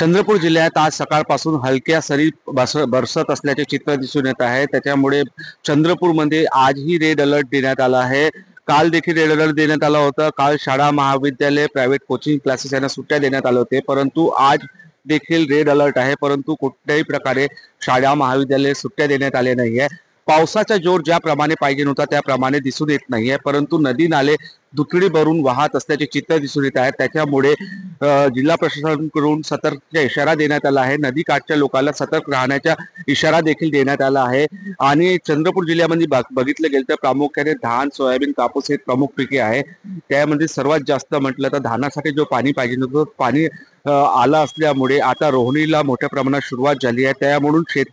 चंद्रपूर जिल्ह्यात आज सकाळपासून हलक्या सरी बरसत असल्याचे चित्र दिसून येत आहे। त्याच्यामुळे चंद्रपूरमध्ये आजही रेड अलर्ट देण्यात आला आहे। काल देखील रेड अलर्ट देण्यात आला होता। काल शाळा महाविद्यालय प्रायव्हेट कोचिंग क्लासेस यांना सुट्ट्या देण्यात आले होते, परंतु आज देखील रेड अलर्ट आहे। परंतु कुठल्याही प्रकारे शाळा महाविद्यालय सुट्ट्या देण्यात आले नाहीये। पावसाचा जोर ज्याप्रमाणे पाहिजे होता त्याप्रमाणे दिसून येत नाहीये, परंतु नदी नाले दुथडी भरून वाहत असल्याचे चित्र दिसून येत आहे। त्याच्यामुळे जिल्हा प्रशासनाकडून सतर्कतेचा इशारा देण्यात आला आहे। नदीकाठच्या लोकांना सतर्क राहण्याचा इशारा देखील देण्यात आला आहे। आणि चंद्रपूर जिल्ह्यामध्ये बघितलं गेलं तर प्रामुख्याने धान, सोयाबीन, कापूस हे प्रमुख पिके आहे। त्यामध्ये सर्वात जास्त म्हटलं तर धानासाठी जो पाणी पाहिजे होतं पाणी आलं असल्यामुळे आता रोहिणीला मोठ्या प्रमाणात सुरुवात झाली आहे।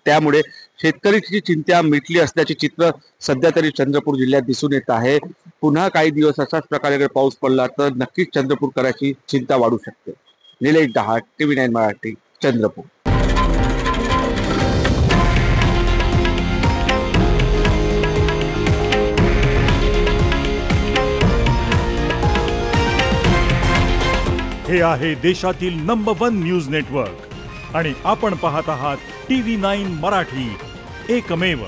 त्यामुळे शेतकऱ्याची चिंता मिटली असल्याचे चित्र सध्या तरी चंद्रपूर जिल्ह्यात दिसून येत आहे। पुन्हा काही दिवस अशाच प्रकारे जर पाऊस पडला तर नक्कीच चंद्रपूरकरांची चिंता वाढू शकते। निलेश डहाट, TV9 मराठी, चंद्रपूर। हे आहे देशातील नंबर 1 न्यूज नेटवर्क आणि आपण पाहत आहात TV9 मराठी, एकमेव।